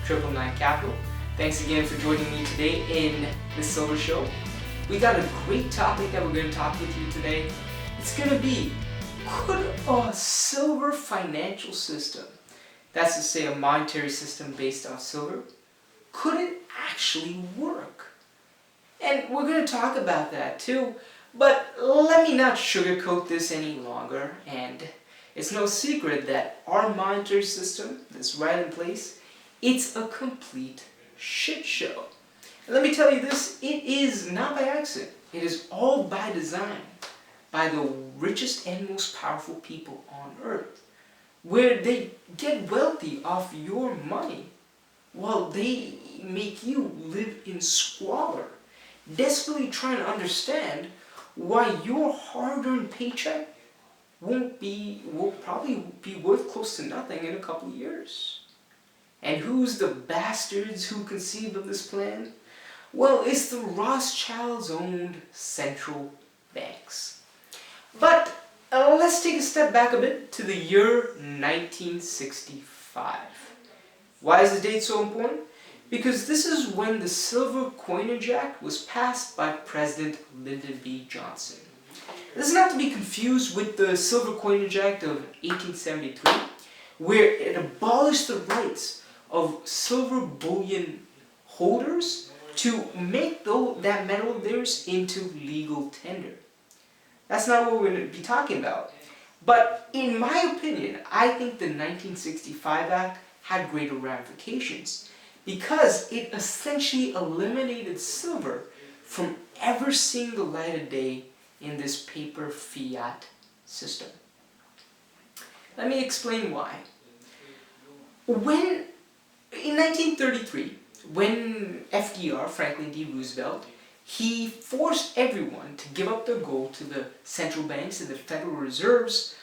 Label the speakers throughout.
Speaker 1: 999 Capital. Thanks again for joining me today in the Silver Show. We got a great topic that we're going to talk with you today. It's going to be, could a silver financial system, that's to say a monetary system based on silver, could it actually work? And we're going to talk about that too, but let me not sugarcoat this any longer. And it's no secret that our monetary system that's right in place, it's a complete shit show. And let me tell you this, it is not by accident. It is all by design, by the richest and most powerful people on earth, where they get wealthy off your money while they make you live in squalor, desperately trying to understand why your hard-earned paycheck will probably be worth close to nothing in a couple of years. And who's the bastards who conceived of this plan? Well, it's the Rothschilds owned central banks. But let's take a step back a bit to the year 1965. Why is the date so important? Because this is when the Silver Coinage Act was passed by President Lyndon B. Johnson. This is not to be confused with the Silver Coinage Act of 1873, where it abolished the rights of silver bullion holders to make that metal of theirs into legal tender. That's not what we're going to be talking about. But in my opinion, I think the 1965 Act had greater ramifications because it essentially eliminated silver from ever seeing the light of day in this paper fiat system. Let me explain why. In 1933, when FDR, Franklin D. Roosevelt, he forced everyone to give up their gold to the central banks and the Federal Reserves,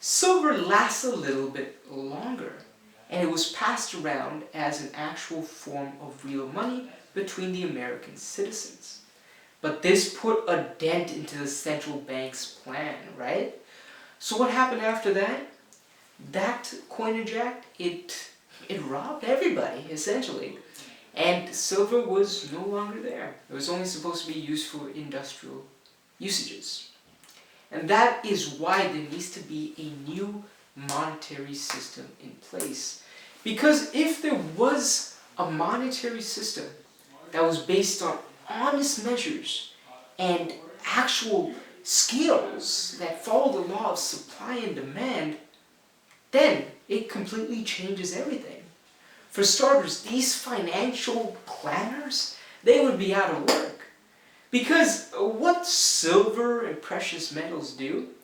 Speaker 1: silver lasts a little bit longer, and it was passed around as an actual form of real money between the American citizens. But this put a dent into the central bank's plan, right? So what happened after that? That Coinage Act, it robbed everybody, essentially. And silver was no longer there. It was only supposed to be used for industrial usages. And that is why there needs to be a new monetary system in place. Because if there was a monetary system that was based on honest measures and actual scales that follow the law of supply and demand, then it completely changes everything. For starters, these financial planners, they would be out of work. Because what silver and precious metals do,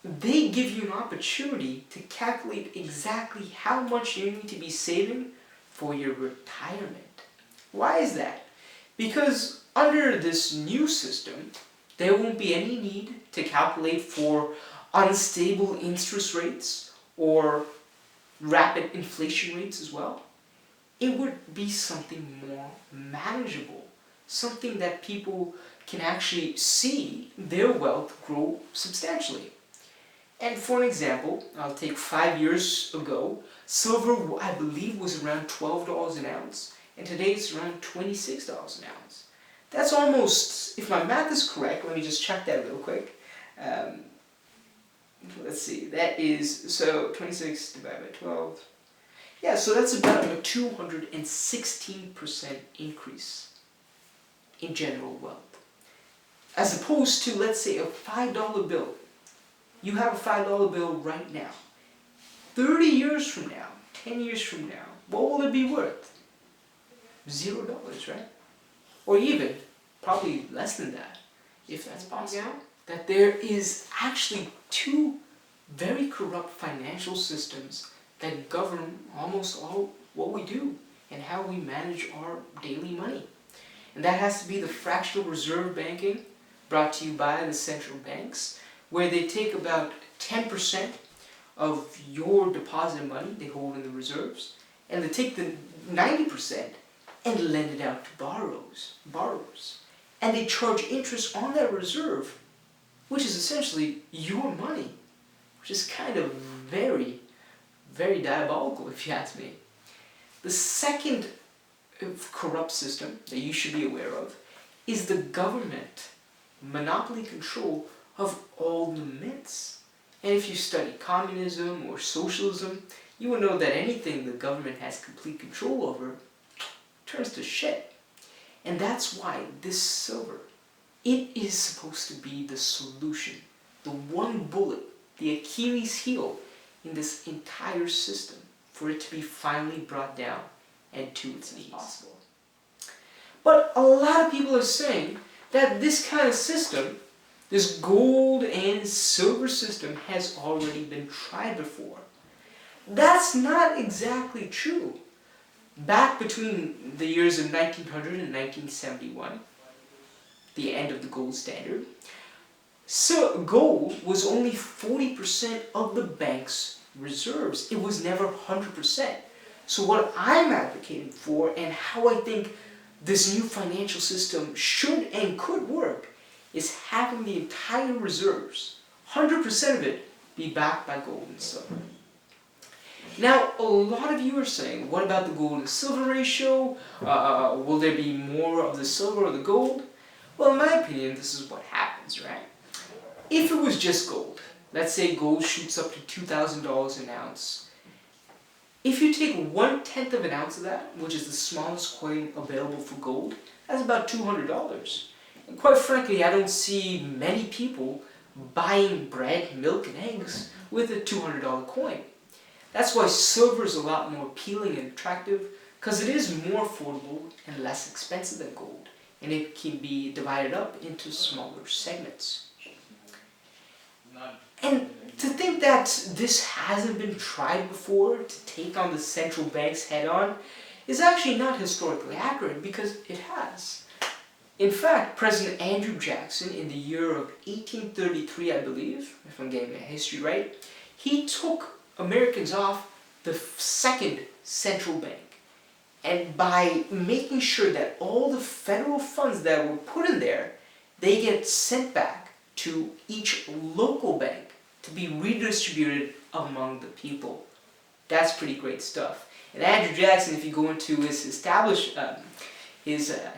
Speaker 1: they give you an opportunity to calculate exactly how much you need to be saving for your retirement. Why is that? Because under this new system, there won't be any need to calculate for unstable interest rates or rapid inflation rates as well. It would be something more manageable, something that people can actually see their wealth grow substantially. And for an example, I'll take 5 years ago, silver, I believe, was around $12 an ounce, and today it's around $26 an ounce. That's almost, if my math is correct, let me just check that real quick. Let's see, that is, so 26 divided by 12. Yeah, so that's about a 216% increase in general wealth. As opposed to, let's say, a $5 bill. You have a $5 bill right now. 30 years from now, 10 years from now, what will it be worth? $0, right? Or even, probably less than that, if that's possible. Yeah. That there is actually two very corrupt financial systems that govern almost all what we do and how we manage our daily money. And that has to be the fractional reserve banking brought to you by the central banks, where they take about 10% of your deposit money they hold in the reserves, and they take the 90% and lend it out to borrowers. And they charge interest on that reserve, which is essentially your money, which is kind of very, very diabolical if you ask me. The second corrupt system that you should be aware of is the government monopoly control of all the mints. And if you study communism or socialism, you will know that anything the government has complete control over turns to shit. And that's why this silver, it is supposed to be the solution, the one bullet, the Achilles heel in this entire system for it to be finally brought down and to its knees. Possible. But a lot of people are saying that this kind of system, this gold and silver system, has already been tried before. That's not exactly true. Back between the years of 1900 and 1971, the end of the gold standard, so gold was only 40% of the bank's reserves. It was never 100%. So what I'm advocating for, and how I think this new financial system should and could work, is having the entire reserves, 100% of it, be backed by gold and silver. Now, a lot of you are saying, what about the gold and silver ratio? Will there be more of the silver or the gold? Well, in my opinion, this is what happens, right? If it was just gold, let's say gold shoots up to $2,000 an ounce. If you take 1/10 of an ounce of that, which is the smallest coin available for gold, that's about $200. And quite frankly, I don't see many people buying bread, milk, and eggs with a $200 coin. That's why silver is a lot more appealing and attractive, because it is more affordable and less expensive than gold, and it can be divided up into smaller segments. And to think that this hasn't been tried before to take on the central banks head on is actually not historically accurate, because it has. In fact, President Andrew Jackson, in the year of 1833, I believe, if I'm getting my history right, he took Americans off the second central bank. And by making sure that all the federal funds that were put in there, they get sent back to each local bank to be redistributed among the people. That's pretty great stuff. And Andrew Jackson, if you go into his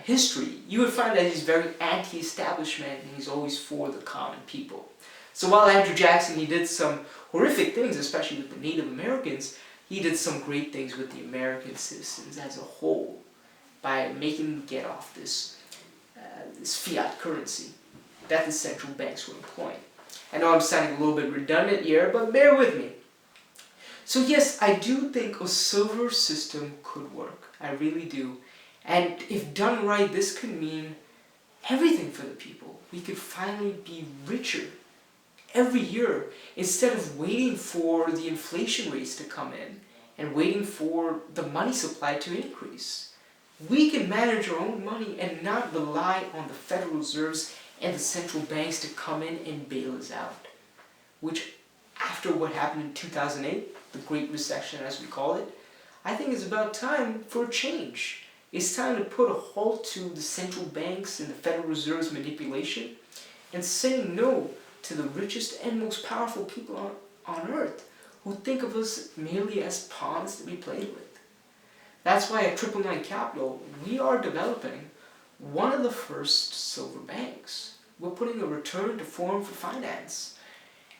Speaker 1: history, you would find that he's very anti-establishment and he's always for the common people. So while Andrew Jackson, he did some horrific things, especially with the Native Americans, he did some great things with the American citizens as a whole by making them get off this fiat currency that the central banks were employing. I know I'm sounding a little bit redundant here, but bear with me. So yes, I do think a silver system could work. I really do. And if done right, this could mean everything for the people. We could finally be richer every year, instead of waiting for the inflation rates to come in and waiting for the money supply to increase. We can manage our own money and not rely on the Federal Reserves and the central banks to come in and bail us out. Which, after what happened in 2008, the Great Recession as we call it, I think it's about time for a change. It's time to put a halt to the central banks and the Federal Reserve's manipulation and say no to the richest and most powerful people on earth who think of us merely as pawns to be played with. That's why at 999 Capital, we are developing one of the first silver banks. We're putting a return to form for finance.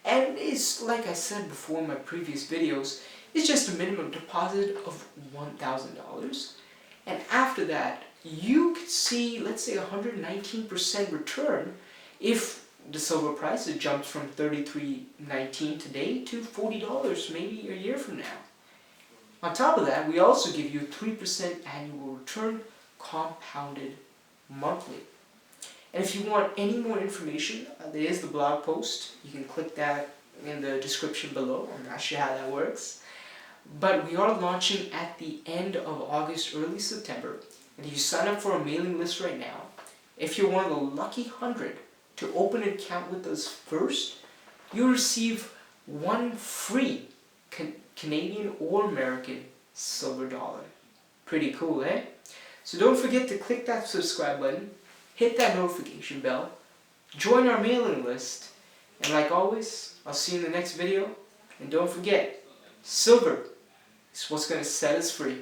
Speaker 1: And it's, like I said before in my previous videos, it's just a minimum deposit of $1,000. And after that, you could see, let's say, 119% return if the silver price has jumped from $33.19 today to $40 maybe a year from now. On top of that, we also give you a 3% annual return compounded monthly. And if you want any more information, there is the blog post. You can click that in the description below. I'm not sure how that works. But we are launching at the end of August, early September. And if you sign up for a mailing list right now, if you're one of the lucky 100 to open an account with us first, you'll receive one free Canadian or American silver dollar. Pretty cool, eh? So don't forget to click that subscribe button, hit that notification bell, join our mailing list, and like always, I'll see you in the next video. And don't forget, silver is what's going to set us free.